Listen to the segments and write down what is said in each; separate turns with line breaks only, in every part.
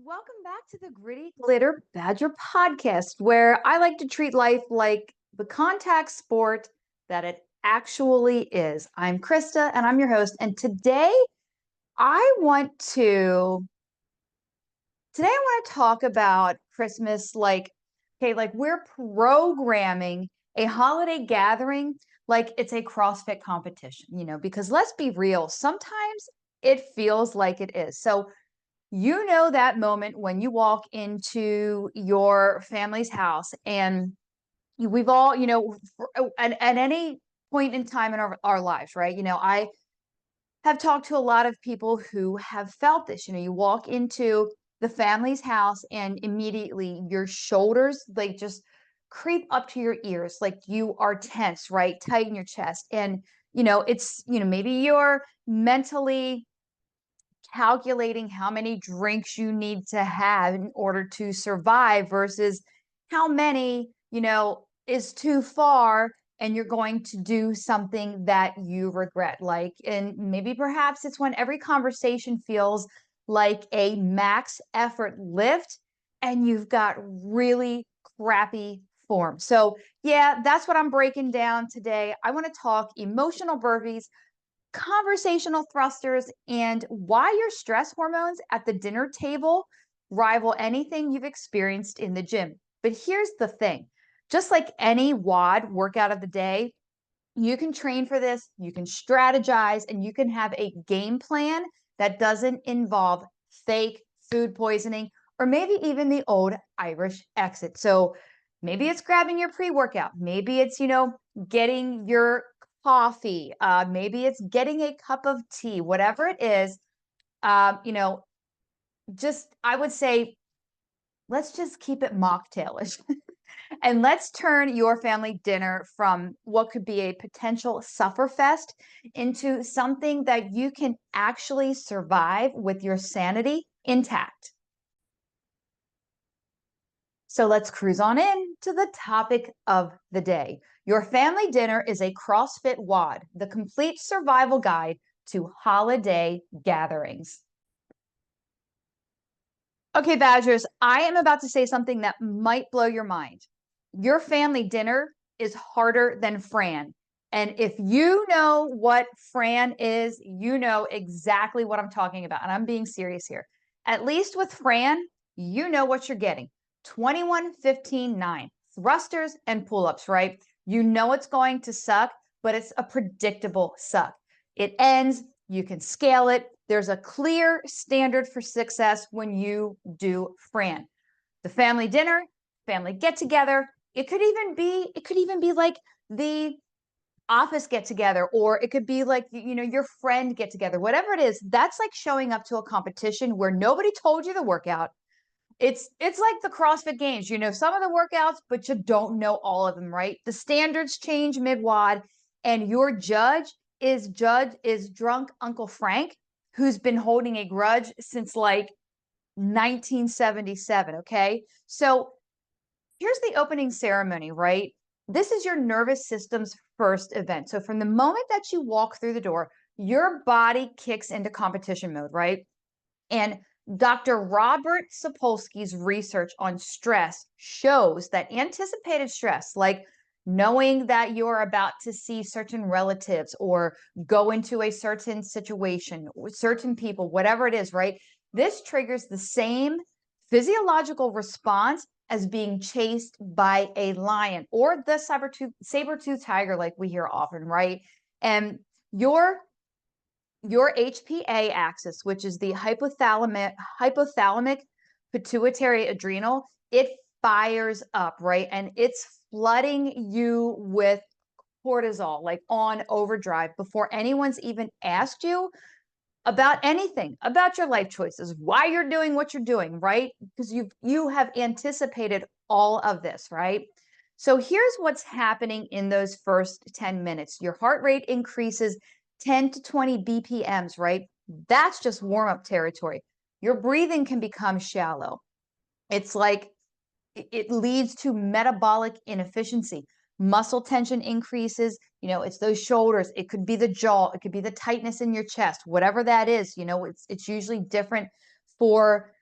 Welcome back to the Gritty Glitter Badger podcast, where I like to treat life like the contact sport that it actually is. I'm Krista and I'm your host. And I want to today I want to talk about Christmas like we're programming a holiday gathering like it's a CrossFit competition, because let's be real, sometimes it feels like it is. So you know that moment when you walk into your family's house and we've all, at any point in time in our lives, right? I have talked to a lot of people who have felt this. You walk into the family's house and immediately your shoulders, like just creep up to your ears, like you are tense, right? Tight in your chest. And, maybe you're mentally calculating how many drinks you need to have in order to survive versus how many, is too far and you're going to do something that you regret. And maybe perhaps it's when every conversation feels like a max effort lift and you've got really crappy form. So, yeah, that's what I'm breaking down today. I want to talk emotional burpees, conversational thrusters, and why your stress hormones at the dinner table rival anything you've experienced in the gym. But here's the thing, just like any WOD workout of the day, you can train for this, you can strategize, and you can have a game plan that doesn't involve fake food poisoning or maybe even the old Irish exit. So maybe it's grabbing your pre-workout, maybe it's, getting your coffee, maybe it's getting a cup of tea, whatever it is, just I would say, let's just keep it mocktailish. And let's turn your family dinner from what could be a potential sufferfest into something that you can actually survive with your sanity intact. So let's cruise on in to the topic of the day. Your family dinner is a CrossFit WOD, the complete survival guide to holiday gatherings. Okay, Badgers, I am about to say something that might blow your mind. Your family dinner is harder than Fran. And if you know what Fran is, you know exactly what I'm talking about. And I'm being serious here. At least with Fran, you know what you're getting. 21, 15, 9. Thrusters and pull-ups, right? You know it's going to suck, but it's a predictable suck. It ends, you can scale it. There's a clear standard for success when you do Fran. The family dinner, family get together. It could even be like the office get together, or it could be like, your friend get together, whatever it is. That's like showing up to a competition where nobody told you the workout. It's like the CrossFit Games. You know some of the workouts, but you don't know all of them, right? The standards change mid-WOD, and your judge is drunk Uncle Frank, who's been holding a grudge since like 1977. Okay, so here's the opening ceremony, right? This is your nervous system's first event. So from the moment that you walk through the door, your body kicks into competition mode, right? And Dr. Robert Sapolsky's research on stress shows that anticipated stress, like knowing that you're about to see certain relatives or go into a certain situation, certain people, whatever it is, right? This triggers the same physiological response as being chased by a lion or the saber-tooth tiger, like we hear often, right? And your HPA axis, which is the hypothalamic pituitary adrenal, it fires up, right? And it's flooding you with cortisol, like on overdrive, before anyone's even asked you about anything, about your life choices, why you're doing what you're doing, right? Because you have anticipated all of this, right? So here's what's happening in those first 10 minutes. Your heart rate increases 10 to 20 BPMs, right? That's just warm-up territory. Your breathing can become shallow. It's like it leads to metabolic inefficiency. Muscle tension increases, it's those shoulders, it could be the jaw, it could be the tightness in your chest, whatever that is, it's usually different for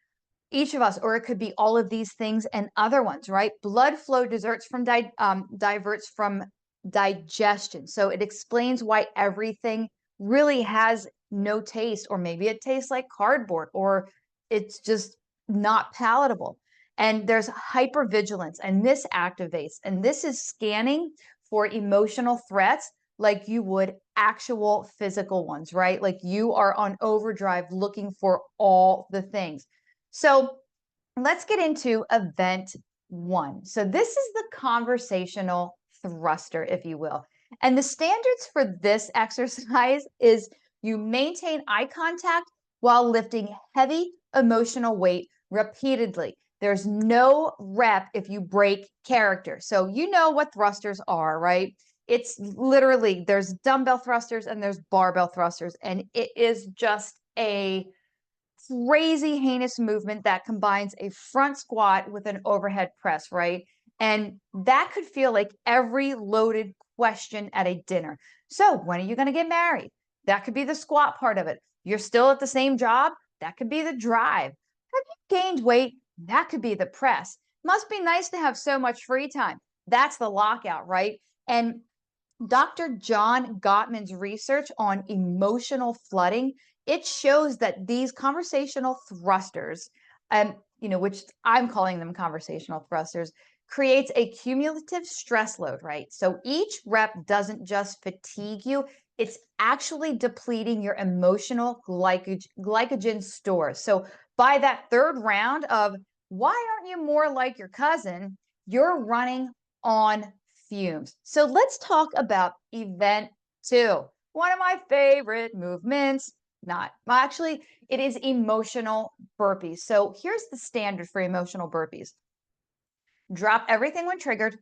Each of us, or it could be all of these things and other ones, right? Blood flow diverts from digestion. So it explains why everything really has no taste, or maybe it tastes like cardboard, or it's just not palatable. And there's hypervigilance, and this activates, and this is scanning for emotional threats like you would actual physical ones, right? Like you are on overdrive looking for all the things. So let's get into event one. So this is the conversational thruster, if you will. And the standards for this exercise is you maintain eye contact while lifting heavy emotional weight repeatedly. There's no rep if you break character. So you know what thrusters are, right? It's literally, there's dumbbell thrusters and there's barbell thrusters, and it is just a crazy heinous movement that combines a front squat with an overhead press, right? And that could feel like every loaded question at a dinner. So when are you going to get married? That could be the squat part of it. You're still at the same job? That could be the drive. Have you gained weight? That could be the press. Must be nice to have so much free time. That's the lockout, right? And Dr. John Gottman's research on emotional flooding, it shows that these conversational thrusters, which I'm calling them conversational thrusters, creates a cumulative stress load, right? So each rep doesn't just fatigue you, it's actually depleting your emotional glycogen stores. So by that third round of why aren't you more like your cousin, you're running on fumes. So let's talk about event two. One of my favorite movements. Not actually, it is emotional burpees. So here's the standard for emotional burpees. Drop everything when triggered,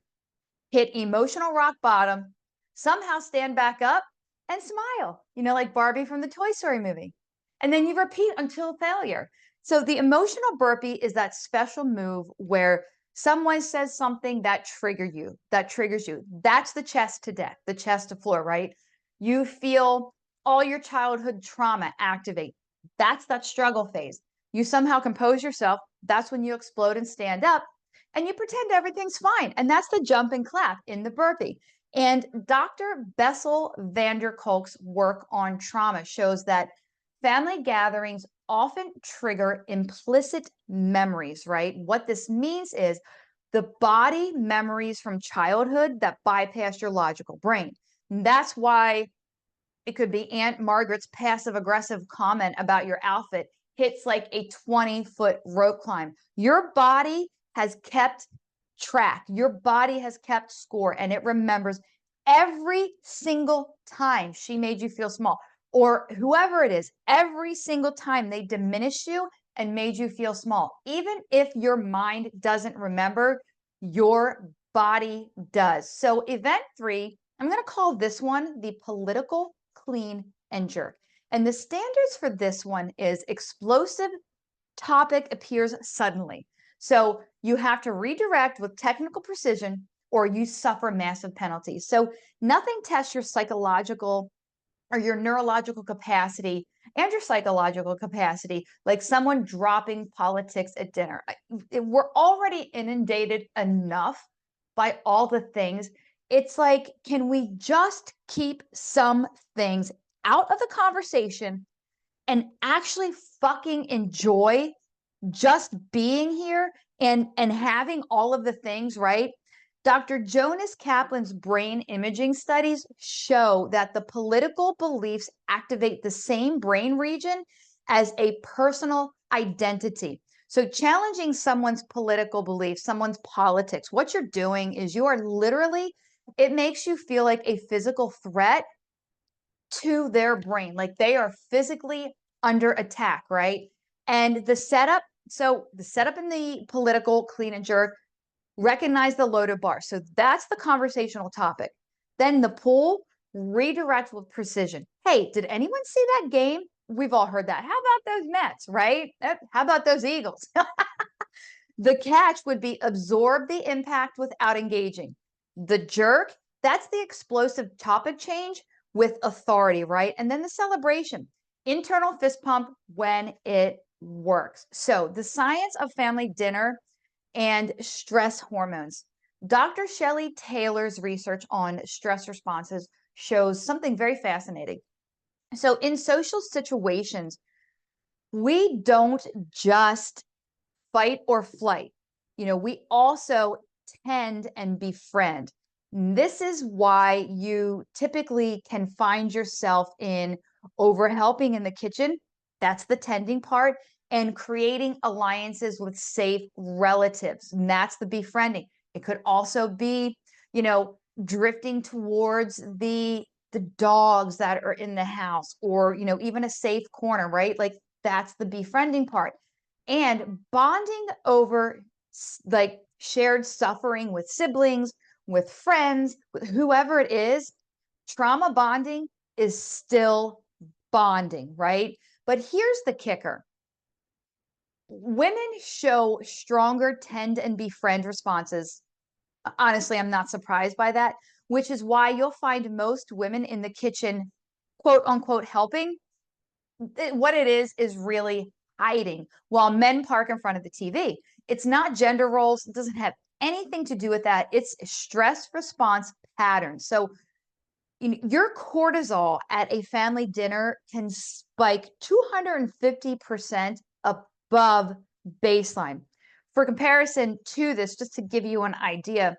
hit emotional rock bottom, somehow stand back up and smile, like Barbie from the Toy Story movie. And then you repeat until failure. So the emotional burpee is that special move where someone says something that triggers you. That's the chest to death, the chest to floor, right? You feel all your childhood trauma activate. That's that struggle phase. You somehow compose yourself. That's when you explode and stand up, and you pretend everything's fine. And that's the jump and clap in the burpee. And Dr. Bessel van der Kolk's work on trauma shows that family gatherings often trigger implicit memories, right? What this means is the body memories from childhood that bypass your logical brain. And that's why it could be Aunt Margaret's passive aggressive comment about your outfit hits like a 20-foot rope climb. Your body has kept track. Your body has kept score, and it remembers every single time she made you feel small, or whoever it is, every single time they diminished you and made you feel small. Even if your mind doesn't remember, your body does. So event three, I'm going to call this one the political clean and jerk. And the standards for this one is explosive topic appears suddenly. So you have to redirect with technical precision or you suffer massive penalties. So nothing tests your psychological or your neurological capacity and your psychological capacity like someone dropping politics at dinner. We're already inundated enough by all the things. It's like, can we just keep some things out of the conversation and actually fucking enjoy just being here and having all of the things, right? Dr. Jonas Kaplan's brain imaging studies show that the political beliefs activate the same brain region as a personal identity. So challenging someone's political beliefs, someone's politics, what you're doing is you are literally, it makes you feel like a physical threat to their brain, like they are physically under attack, right? And the setup, so the setup in the political clean and jerk, recognize the loaded bar. So that's the conversational topic. Then the pull, redirect with precision. Hey, did anyone see that game? We've all heard that. How about those Mets, right? How about those Eagles? The catch would be absorb the impact without engaging. The jerk, that's the explosive topic change with authority, right? And then the celebration, internal fist pump when it works. So the science of family dinner and stress hormones. Dr. Shelley Taylor's research on stress responses shows something very fascinating. So in social situations, we don't just fight or flight. We also tend and befriend. This is why you typically can find yourself in over helping in the kitchen. That's the tending part, and creating alliances with safe relatives. And that's the befriending. It could also be, drifting towards the dogs that are in the house, or even a safe corner, right? Like that's the befriending part. And bonding over like shared suffering with siblings, with friends, with whoever it is, trauma bonding is still bonding, right? But here's the kicker. Women show stronger tend and befriend responses. Honestly, I'm not surprised by that, which is why you'll find most women in the kitchen, quote unquote, helping. What it is really hiding while men park in front of the TV. It's not gender roles. It doesn't have anything to do with that. It's stress response patterns. So your cortisol at a family dinner can spike 250% above baseline. For comparison to this, just to give you an idea,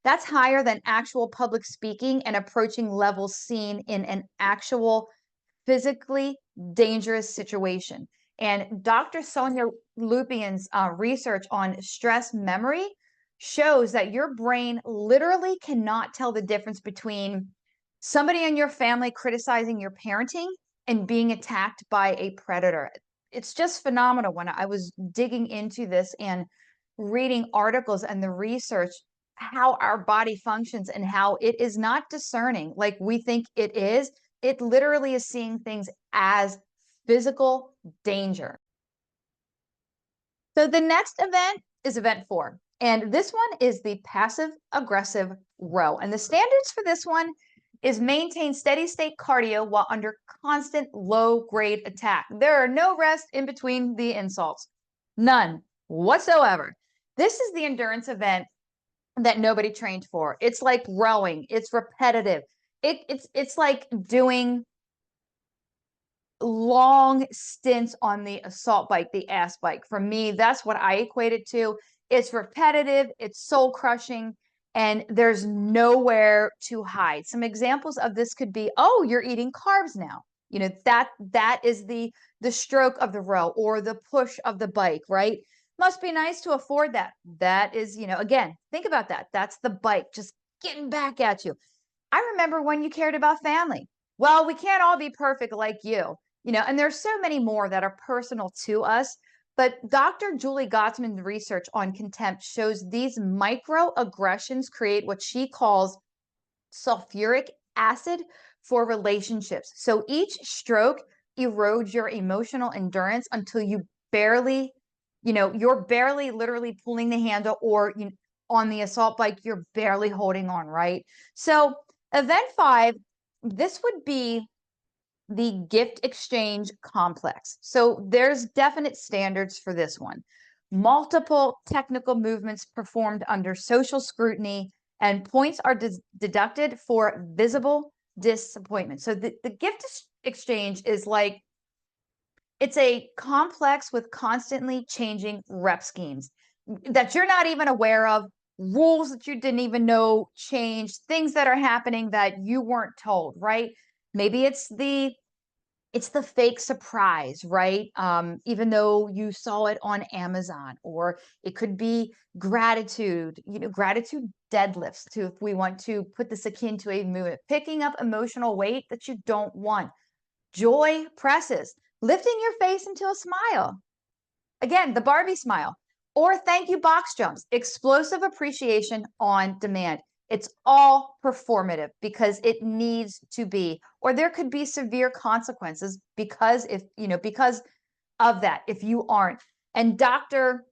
that's higher than actual public speaking and approaching levels seen in an actual physically dangerous situation. And Dr. Sonia Lupian's research on stress memory shows that your brain literally cannot tell the difference between somebody in your family criticizing your parenting and being attacked by a predator. It's just phenomenal. When I was digging into this and reading articles and the research, how our body functions and how it is not discerning like we think it is. It literally is seeing things as physical danger. So the next event is event 4. And this one is the passive aggressive row. And the standards for this one is maintain steady state cardio while under constant low grade attack. There are no rest in between the insults. None whatsoever. This is the endurance event that nobody trained for. It's like rowing. It's repetitive. It's like doing long stints on the assault bike, the ass bike. For me, that's what I equate it to. It's repetitive, it's soul crushing, and there's nowhere to hide. Some examples of this could be, oh, you're eating carbs now. That is the stroke of the row or the push of the bike, right? Must be nice to afford that. That is, again, think about that. That's the bike just getting back at you. I remember when you cared about family. Well, we can't all be perfect like you, and there's so many more that are personal to us. But Dr. Julie Gottsman's research on contempt shows these microaggressions create what she calls sulfuric acid for relationships. So each stroke erodes your emotional endurance until you're barely literally pulling the handle, or on the assault bike, you're barely holding on, right? So event 5, this would be the gift exchange complex. So there's definite standards for this one. Multiple technical movements performed under social scrutiny, and points are deducted for visible disappointment. So the gift exchange is like, it's a complex with constantly changing rep schemes that you're not even aware of, rules that you didn't even know changed, things that are happening that you weren't told, right? Maybe it's the fake surprise, right? Even though you saw it on Amazon, or it could be gratitude, gratitude deadlifts, to, if we want to put this akin to a movement, picking up emotional weight that you don't want, joy presses, lifting your face into a smile. Again, the Barbie smile, or thank you box jumps, explosive appreciation on demand. It's all performative because it needs to be, or there could be severe consequences because because of that, if you aren't. And Dr.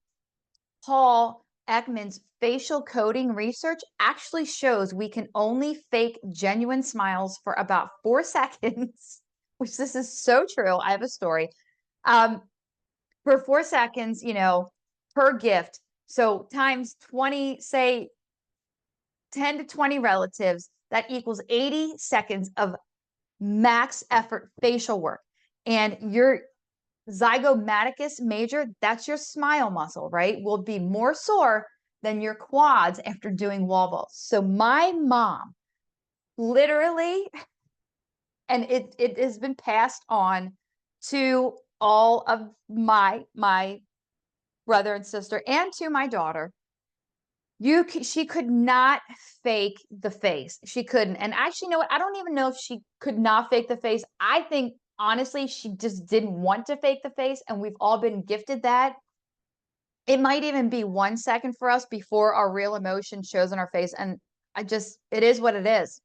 Paul Ekman's facial coding research actually shows we can only fake genuine smiles for about 4 seconds, which this is so true. I have a story. for 4 seconds, per gift. So times 20, say 10 to 20 relatives, that equals 80 seconds of max effort facial work. And your zygomaticus major, that's your smile muscle, right? Will be more sore than your quads after doing wall balls. So my mom literally, and it has been passed on to all of my brother and sister and to my daughter. She could not fake the face. She couldn't. And actually, you know what? I don't even know if she could not fake the face. I think honestly, she just didn't want to fake the face, and we've all been gifted that. It might even be 1 second for us before our real emotion shows in our face. And it is what it is.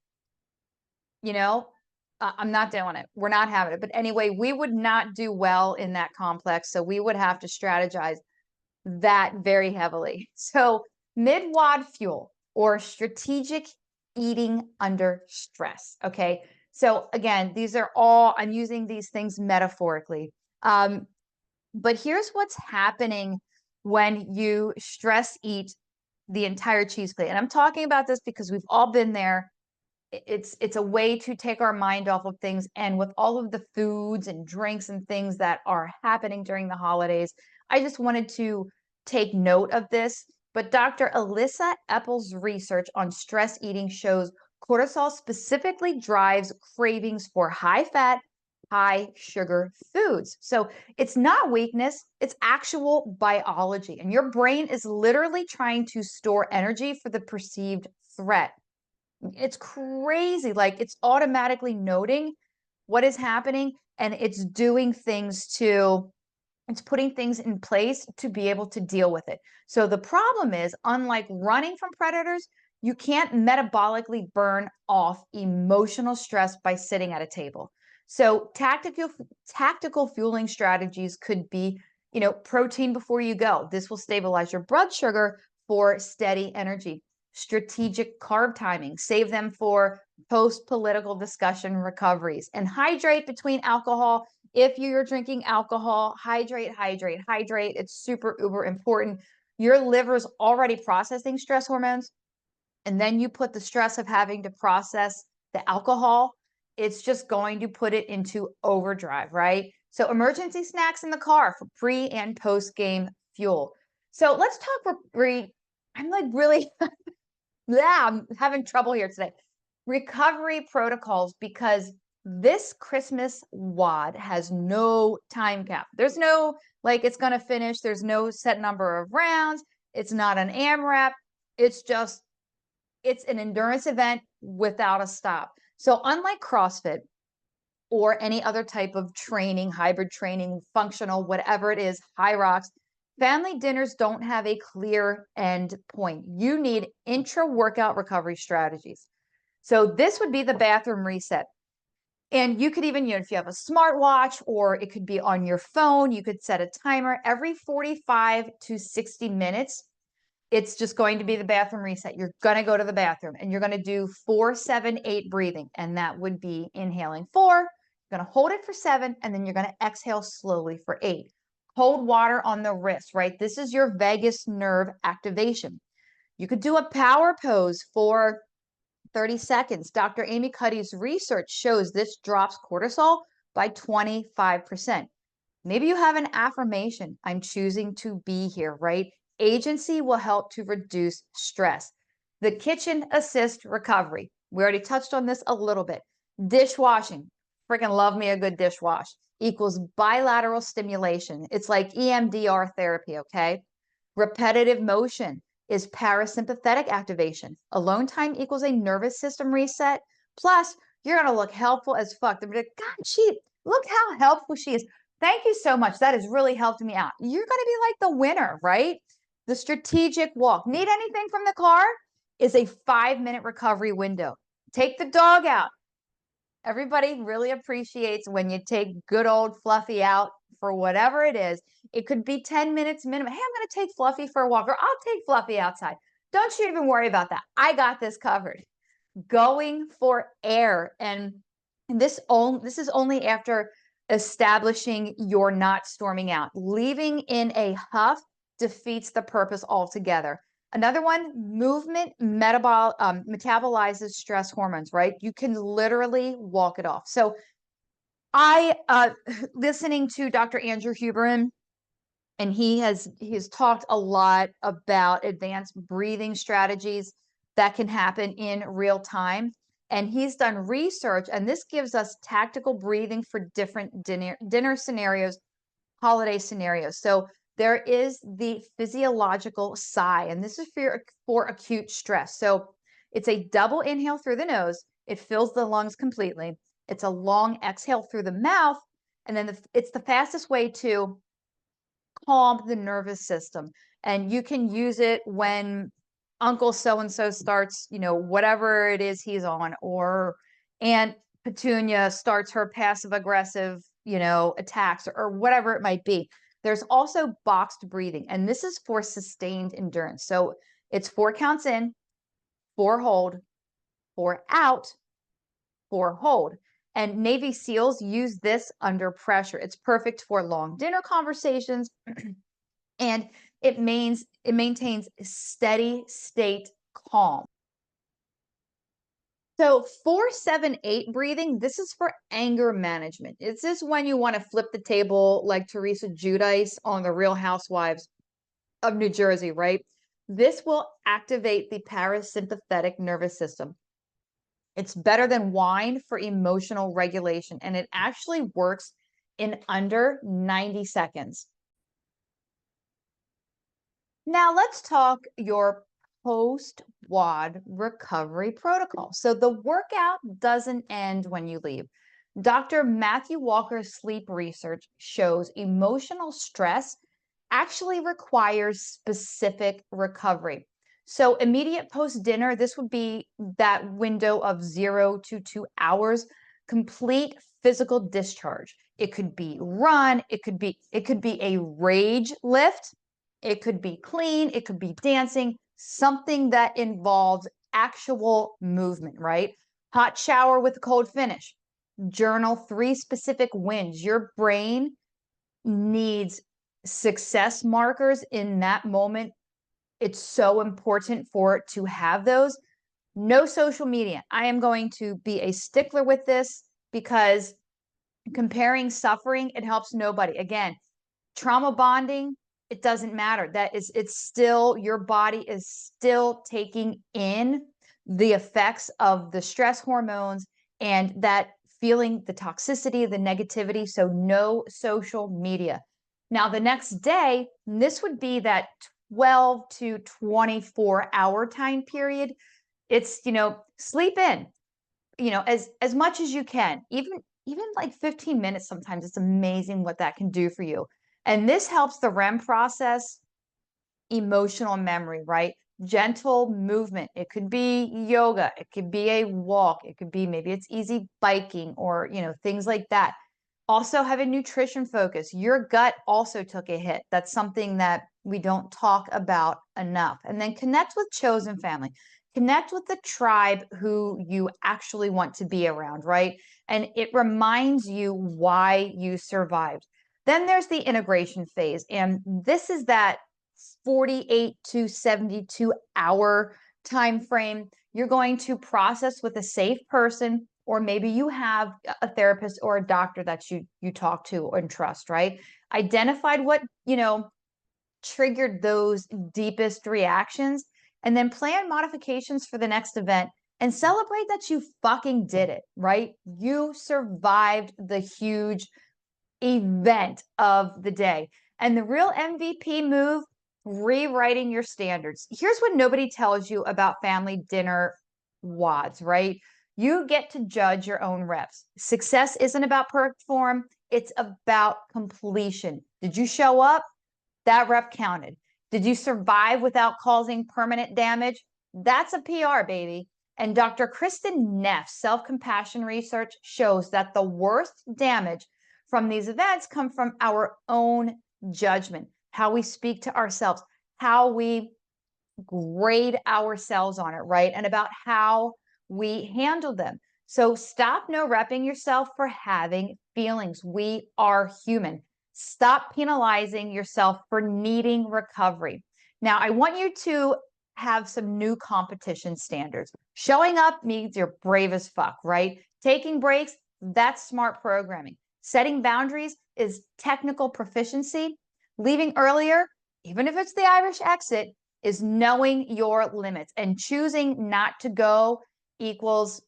I'm not doing it. We're not having it. But anyway, we would not do well in that complex. So we would have to strategize that very heavily. So mid-WOD fuel, or strategic eating under stress. Okay. So again, I'm using these things metaphorically. But here's what's happening when you stress eat the entire cheese plate. And I'm talking about this because we've all been there. It's a way to take our mind off of things. And with all of the foods and drinks and things that are happening during the holidays, I just wanted to take note of this. But Dr. Alyssa Eppel's research on stress eating shows cortisol specifically drives cravings for high fat, high sugar foods. So it's not weakness, it's actual biology. And your brain is literally trying to store energy for the perceived threat. It's crazy. Like, it's automatically noting what is happening, and it's putting things in place to be able to deal with it. So the problem is, unlike running from predators, you can't metabolically burn off emotional stress by sitting at a table. So tactical fueling strategies could be, protein before you go. This will stabilize your blood sugar for steady energy. Strategic carb timing, save them for post-political discussion recoveries, and hydrate between alcohol. If you're drinking alcohol, hydrate. It's super uber important. Your liver's already processing stress hormones, and then you put the stress of having to process the alcohol, it's just going to put it into overdrive, right? So emergency snacks in the car for pre and post game fuel. So let's talk I'm like really I'm having trouble here today. Recovery protocols, because this Christmas WOD has no time cap. There's no, like, it's going to finish. There's no set number of rounds. It's not an AMRAP. It's an endurance event without a stop. So unlike CrossFit or any other type of training, hybrid training, functional, whatever it is, high rocks, family dinners don't have a clear end point. You need intra-workout recovery strategies. So this would be the bathroom reset. And you could even, if you have a smartwatch, or it could be on your phone, you could set a timer every 45 to 60 minutes. It's just going to be the bathroom reset. You're going to go to the bathroom and you're going to do 4, 7, 8 breathing. And that would be inhaling 4, you're going to hold it for 7, and then you're going to exhale slowly for 8. Cold water on the wrist, right? This is your vagus nerve activation. You could do a power pose for 30 seconds. Dr. Amy Cuddy's research shows this drops cortisol by 25%. Maybe you have an affirmation. I'm choosing to be here, right? Agency will help to reduce stress. The kitchen assist recovery. We already touched on this a little bit. Dishwashing. Freaking love me a good dishwash. Equals bilateral stimulation. It's like EMDR therapy, okay? Repetitive motion is parasympathetic activation. Alone time equals a nervous system reset. Plus, you're going to look helpful as fuck. They're like, God, look how helpful she is. Thank you so much. That has really helped me out. You're going to be like the winner, right? The strategic walk. Need anything from the car? Is a 5-minute recovery window. Take the dog out. Everybody really appreciates when you take good old Fluffy out for whatever it is. It could be 10 minutes minimum. Hey, I'm going to take Fluffy for a walk, or I'll take Fluffy outside. Don't you even worry about that. I got this covered. Going for air. And this is only after establishing you're not storming out. Leaving in a huff defeats the purpose altogether. Another one, movement metabolizes stress hormones, right? You can literally walk it off. So I, listening to Dr. Andrew Huberman, and he's talked a lot about advanced breathing strategies that can happen in real time. And he's done research, and this gives us tactical breathing for different dinner scenarios, holiday scenarios. So there is the physiological sigh, and this is for acute stress. So it's a double inhale through the nose. It fills the lungs completely. It's a long exhale through the mouth. And then it's the fastest way to calm the nervous system. And you can use it when Uncle so-and-so starts, whatever it is he's on, or Aunt Petunia starts her passive aggressive, attacks, or whatever it might be. There's also boxed breathing, and this is for sustained endurance. So it's 4 counts in, 4 hold, 4 out, 4 hold. And Navy SEALs use this under pressure. It's perfect for long dinner conversations, and it maintains steady state calm. So 4-7-8 breathing, this is for anger management. It's this when you want to flip the table like Teresa Giudice on The Real Housewives of New Jersey, right? This will activate the parasympathetic nervous system. It's better than wine for emotional regulation, and it actually works in under 90 seconds. Now let's talk your post-WOD recovery protocol. So the workout doesn't end when you leave. Dr. Matthew Walker's sleep research shows emotional stress actually requires specific recovery. So immediate post-dinner, this would be that window of 0 to 2 hours, complete physical discharge. It could be run, it could be a rage lift, it could be clean, it could be dancing, something that involves actual movement, right? Hot shower with a cold finish. Journal 3 specific wins. Your brain needs success markers in that moment. It's so important for it to have those. No social media. I am going to be a stickler with this because comparing suffering, it helps nobody. Again, trauma bonding, it doesn't matter. It's still, your body is still taking in the effects of the stress hormones and that feeling the toxicity, the negativity. So no social media. Now, the next day, this would be that 12 to 24-hour time period. It's, sleep in, as much as you can, even like 15 minutes sometimes. It's amazing what that can do for you. And this helps the REM process emotional memory, right? Gentle movement. It could be yoga. It could be a walk. It could be, maybe it's easy biking or, things like that. Also have a nutrition focus. Your gut also took a hit. That's something that we don't talk about enough. And then connect with chosen family. Connect with the tribe who you actually want to be around, right? And it reminds you why you survived. Then there's the integration phase. And this is that 48 to 72 hour time frame. You're going to process with a safe person, or maybe you have a therapist or a doctor that you talk to and trust, right? Identified what, triggered those deepest reactions, and then plan modifications for the next event and celebrate that you fucking did it, right? You survived the huge event of the day. And the real MVP move, rewriting your standards. Here's what nobody tells you about family dinner WODs, right? You get to judge your own reps. Success isn't about perform, it's about completion. Did you show up? That rep counted. Did you survive without causing permanent damage? That's a PR, baby. And Dr. Kristen Neff's self-compassion research shows that the worst damage from these events come from our own judgment, how we speak to ourselves, how we grade ourselves on it, right? And about how we handle them. So stop no-repping yourself for having feelings. We are human. Stop penalizing yourself for needing recovery. Now, I want you to have some new competition standards. Showing up means you're brave as fuck, right? Taking breaks, that's smart programming. Setting boundaries is technical proficiency. Leaving earlier, even if it's the Irish exit, is knowing your limits, and choosing not to go equals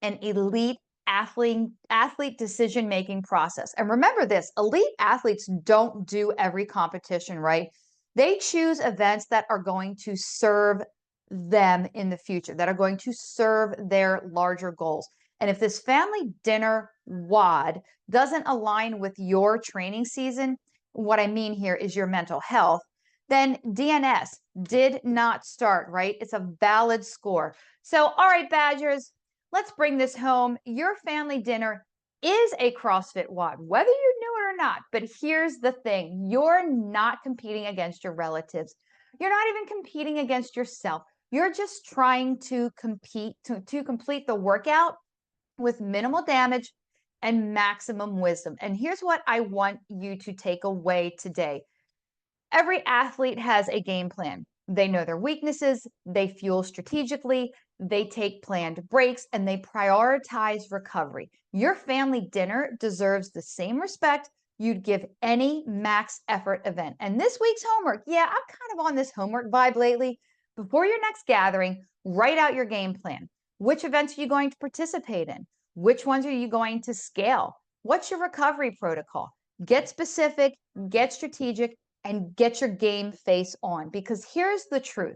an elite athlete decision-making process. And remember this, elite athletes don't do every competition, right? They choose events that are going to serve them in the future, that are going to serve their larger goals. And if this family dinner WOD doesn't align with your training season, what I mean here is your mental health, then DNS, did not start, right? It's a valid score. So, all right, Badgers, let's bring this home. Your family dinner is a CrossFit WOD, whether you knew it or not. But here's the thing, you're not competing against your relatives. You're not even competing against yourself. You're just trying to complete the workout with minimal damage and maximum wisdom. And here's what I want you to take away today. Every athlete has a game plan. They know their weaknesses, they fuel strategically, they take planned breaks, and they prioritize recovery. Your family dinner deserves the same respect you'd give any max effort event. And this week's homework, yeah, I'm kind of on this homework vibe lately. Before your next gathering, write out your game plan. Which events are you going to participate in? Which ones are you going to scale? What's your recovery protocol? Get specific, get strategic, and get your game face on. Because here's the truth.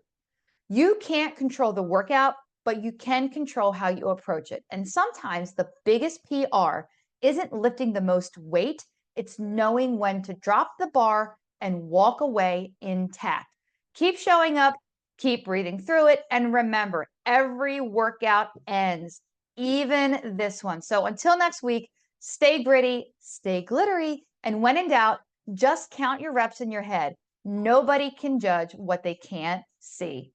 You can't control the workout, but you can control how you approach it. And sometimes the biggest PR isn't lifting the most weight, it's knowing when to drop the bar and walk away intact. Keep showing up, keep breathing through it, and remember, every workout ends, even this one. So until next week, stay gritty, stay glittery, and when in doubt, just count your reps in your head. Nobody can judge what they can't see.